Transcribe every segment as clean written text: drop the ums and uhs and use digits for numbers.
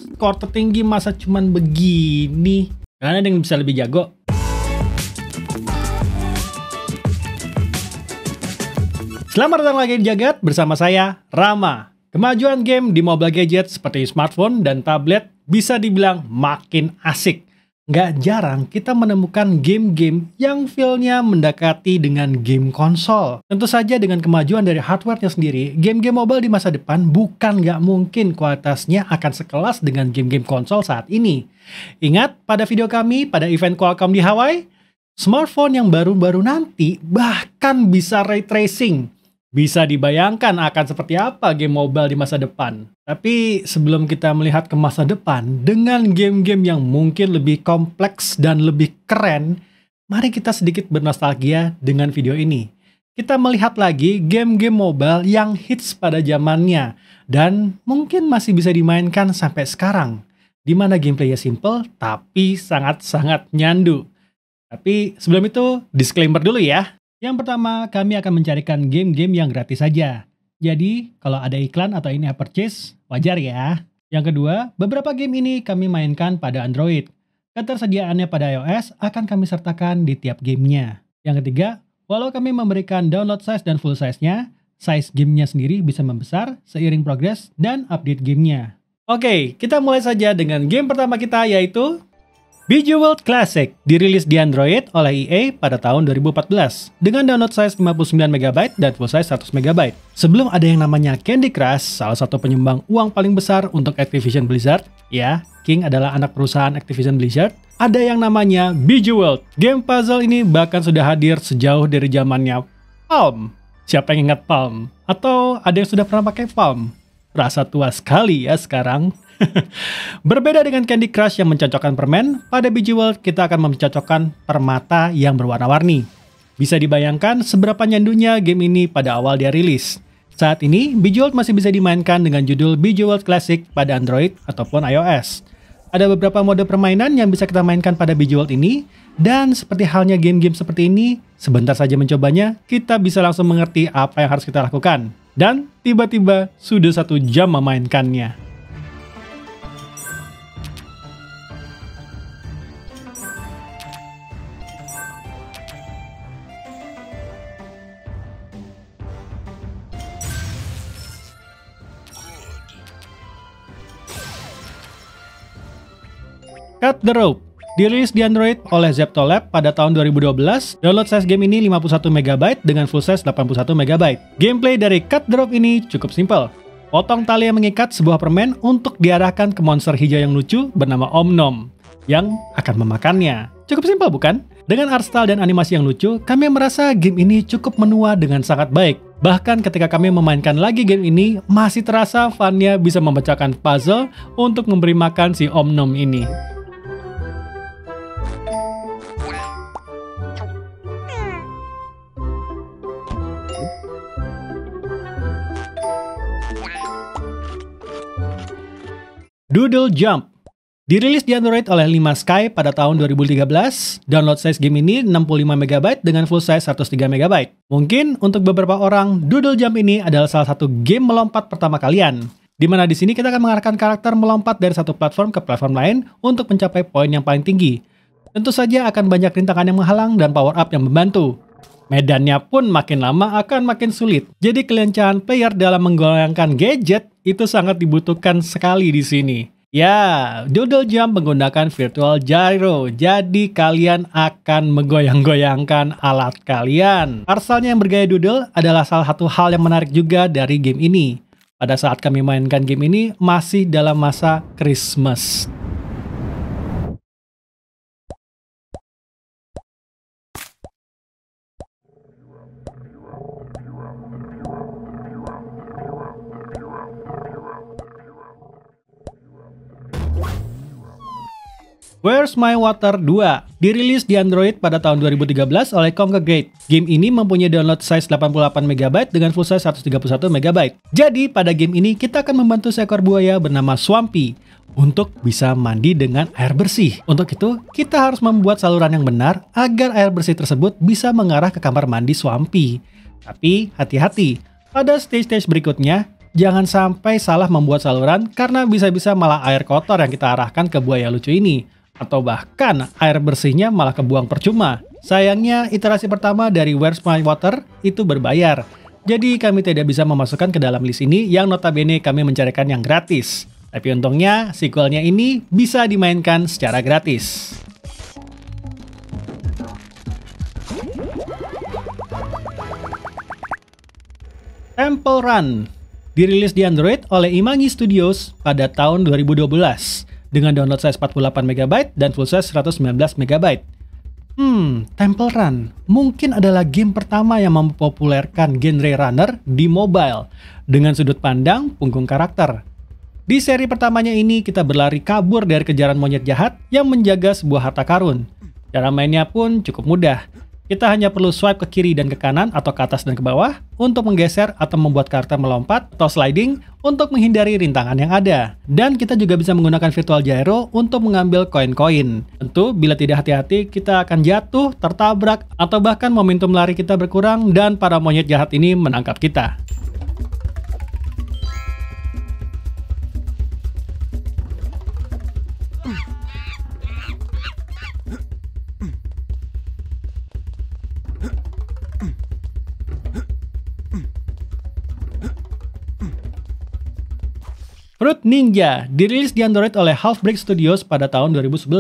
Skor tertinggi masa cuman begini. Karena ada yang bisa lebih jago. Selamat datang lagi di Jagat bersama saya, Rama. Kemajuan game di mobile gadget seperti smartphone dan tablet bisa dibilang makin asik. Nggak jarang kita menemukan game-game yang feel-nya mendekati dengan game konsol. Tentu saja dengan kemajuan dari hardware-nya sendiri, game-game mobile di masa depan bukan nggak mungkin kualitasnya akan sekelas dengan game-game konsol saat ini. Ingat pada video kami pada event Qualcomm di Hawaii? Smartphone yang baru-baru nanti bahkan bisa ray tracing. Bisa dibayangkan akan seperti apa game mobile di masa depan. Tapi sebelum kita melihat ke masa depan dengan game-game yang mungkin lebih kompleks dan lebih keren, mari kita sedikit bernostalgia dengan video ini. Kita melihat lagi game-game mobile yang hits pada zamannya dan mungkin masih bisa dimainkan sampai sekarang, di mana gameplaynya simple tapi sangat-sangat nyandu. Tapi sebelum itu, disclaimer dulu ya. Yang pertama, kami akan mencarikan game-game yang gratis saja. Jadi, kalau ada iklan atau in-app purchase, wajar ya. Yang kedua, beberapa game ini kami mainkan pada Android. Ketersediaannya pada iOS akan kami sertakan di tiap gamenya. Yang ketiga, walau kami memberikan download size dan full size-nya, size gamenya sendiri bisa membesar seiring progres dan update gamenya. Oke, kita mulai saja dengan game pertama kita yaitu Bejeweled Classic, dirilis di Android oleh EA pada tahun 2014 dengan download size 59MB dan full size 100MB. Sebelum ada yang namanya Candy Crush, salah satu penyumbang uang paling besar untuk Activision Blizzard, ya, King adalah anak perusahaan Activision Blizzard, ada yang namanya Bejeweled. Game puzzle ini bahkan sudah hadir sejauh dari zamannya Palm. Siapa yang ingat Palm? Atau ada yang sudah pernah pakai Palm? Rasa tua sekali ya sekarang. Berbeda dengan Candy Crush yang mencocokkan permen, pada Bejeweled kita akan mencocokkan permata yang berwarna-warni. Bisa dibayangkan seberapa nyandunya game ini pada awal dia rilis. Saat ini, Bejeweled masih bisa dimainkan dengan judul Bejeweled Classic pada Android ataupun iOS. Ada beberapa mode permainan yang bisa kita mainkan pada Bejeweled ini, dan seperti halnya game-game seperti ini, sebentar saja mencobanya, kita bisa langsung mengerti apa yang harus kita lakukan. Dan tiba-tiba sudah 1 jam memainkannya. Cut the Rope, dirilis di Android oleh Zeptolab pada tahun 2012. Download size game ini 51MB dengan full size 81MB. Gameplay dari Cut the Rope ini cukup simpel. Potong tali yang mengikat sebuah permen untuk diarahkan ke monster hijau yang lucu bernama Om Nom yang akan memakannya. Cukup simpel bukan? Dengan art style dan animasi yang lucu, kami merasa game ini cukup menua dengan sangat baik. Bahkan ketika kami memainkan lagi game ini, masih terasa fun-nya bisa memecahkan puzzle untuk memberi makan si Om Nom ini. Doodle Jump, dirilis di Android oleh 5Sky pada tahun 2013. Download size game ini 65MB dengan full size 103MB. Mungkin untuk beberapa orang, Doodle Jump ini adalah salah satu game melompat pertama kalian. Dimana di sini kita akan mengarahkan karakter melompat dari satu platform ke platform lain untuk mencapai poin yang paling tinggi. Tentu saja akan banyak rintangan yang menghalang dan power up yang membantu. Medannya pun makin lama akan makin sulit. Jadi kelincahan player dalam menggoyangkan gadget itu sangat dibutuhkan sekali di sini. Ya, Doodle Jump menggunakan virtual gyro. Jadi kalian akan menggoyang-goyangkan alat kalian. Artstyle-nya yang bergaya doodle adalah salah satu hal yang menarik juga dari game ini. Pada saat kami mainkan game ini masih dalam masa Christmas. Where's My Water 2, dirilis di Android pada tahun 2013 oleh Kongregate. Game ini mempunyai download size 88MB dengan full size 131MB. Jadi pada game ini kita akan membantu seekor buaya bernama Swampy untuk bisa mandi dengan air bersih. Untuk itu, kita harus membuat saluran yang benar agar air bersih tersebut bisa mengarah ke kamar mandi Swampy. Tapi hati-hati, Pada stage-stage berikutnya, jangan sampai salah membuat saluran karena bisa-bisa malah air kotor yang kita arahkan ke buaya lucu ini. Atau bahkan air bersihnya malah kebuang percuma. Sayangnya, iterasi pertama dari Where's My Water itu berbayar. Jadi kami tidak bisa memasukkan ke dalam list ini yang notabene kami mencarikan yang gratis. Tapi untungnya, sequelnya ini bisa dimainkan secara gratis. Temple Run dirilis di Android oleh Imangi Studios pada tahun 2012 dengan download size 48 MB dan full size 119 MB. Temple Run mungkin adalah game pertama yang mempopulerkan genre runner di mobile dengan sudut pandang punggung karakter. Di seri pertamanya ini kita berlari kabur dari kejaran monyet jahat yang menjaga sebuah harta karun. Cara mainnya pun cukup mudah. Kita hanya perlu swipe ke kiri dan ke kanan atau ke atas dan ke bawah untuk menggeser atau membuat karakter melompat atau sliding untuk menghindari rintangan yang ada. Dan kita juga bisa menggunakan virtual gyro untuk mengambil koin-koin. Tentu bila tidak hati-hati kita akan jatuh, tertabrak, atau bahkan momentum lari kita berkurang dan para monyet jahat ini menangkap kita. Fruit Ninja dirilis di Android oleh Half-Break Studios pada tahun 2011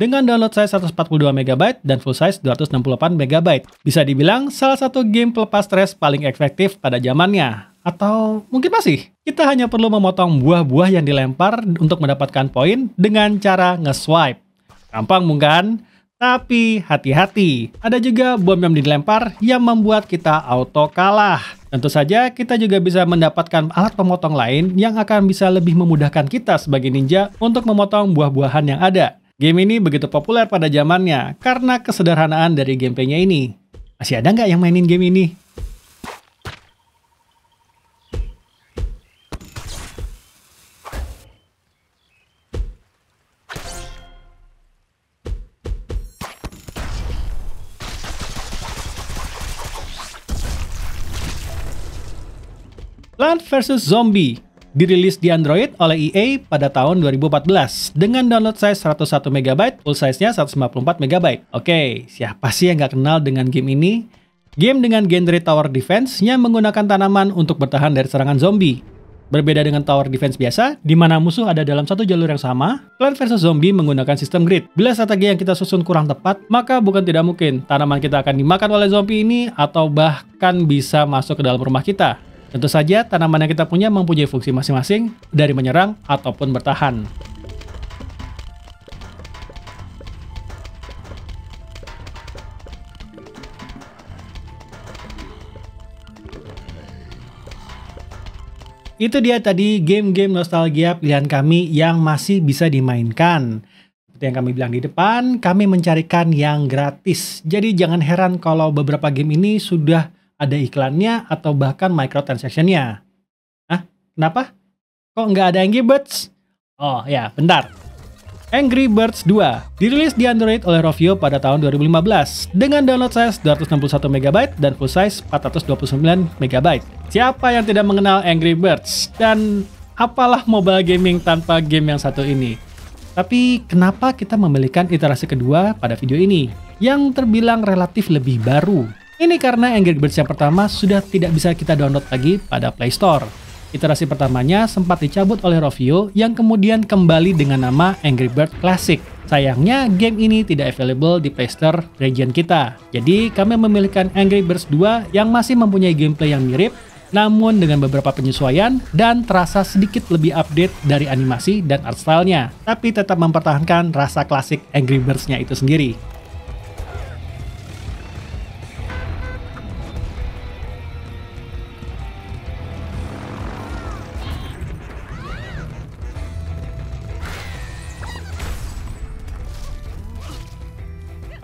dengan download size 142 MB dan full size 268 MB. Bisa dibilang salah satu game pelepas stres paling efektif pada zamannya. Atau mungkin masih. Kita hanya perlu memotong buah-buah yang dilempar untuk mendapatkan poin dengan cara nge-swipe. Gampang bukan? Tapi hati-hati, ada juga bom yang dilempar yang membuat kita auto kalah. Tentu saja kita juga bisa mendapatkan alat pemotong lain yang akan bisa lebih memudahkan kita sebagai ninja untuk memotong buah-buahan yang ada. Game ini begitu populer pada zamannya karena kesederhanaan dari gameplaynya ini. Masih ada nggak yang mainin game ini? Plant vs. Zombie dirilis di Android oleh EA pada tahun 2014 dengan download size 101 MB, full size-nya 154 MB. Oke, siapa sih yang nggak kenal dengan game ini? Game dengan genre tower defense yang menggunakan tanaman untuk bertahan dari serangan zombie. Berbeda dengan tower defense biasa, di mana musuh ada dalam satu jalur yang sama, Plant vs. Zombie menggunakan sistem grid. Bila strategi yang kita susun kurang tepat, maka bukan tidak mungkin tanaman kita akan dimakan oleh zombie ini atau bahkan bisa masuk ke dalam rumah kita. Tentu saja, tanaman yang kita punya mempunyai fungsi masing-masing dari menyerang ataupun bertahan. Itu dia tadi game-game nostalgia pilihan kami yang masih bisa dimainkan. Seperti yang kami bilang di depan, kami mencarikan yang gratis. Jadi jangan heran kalau beberapa game ini sudah ada iklannya atau bahkan microtransaction-nya. Hah? Kenapa? Kok nggak ada Angry Birds? Oh ya, bentar. Angry Birds 2 dirilis di Android oleh Rovio pada tahun 2015 dengan download size 261 MB dan full size 429 MB. Siapa yang tidak mengenal Angry Birds? Dan apalah mobile gaming tanpa game yang satu ini? Tapi kenapa kita memilihkan iterasi kedua pada video ini yang terbilang relatif lebih baru? Ini karena Angry Birds yang pertama sudah tidak bisa kita download lagi pada Play Store. Iterasi pertamanya sempat dicabut oleh Rovio yang kemudian kembali dengan nama Angry Birds Classic. Sayangnya game ini tidak available di Play Store region kita. Jadi kami memilihkan Angry Birds 2 yang masih mempunyai gameplay yang mirip, namun dengan beberapa penyesuaian dan terasa sedikit lebih update dari animasi dan art style-nya, tapi tetap mempertahankan rasa klasik Angry Birds-nya itu sendiri.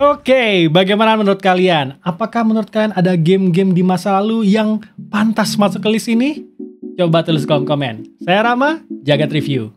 Oke, bagaimana menurut kalian? Apakah menurut kalian ada game-game di masa lalu yang pantas masuk ke list ini? Coba tulis kolom komen. Saya Rama, Jagat Review.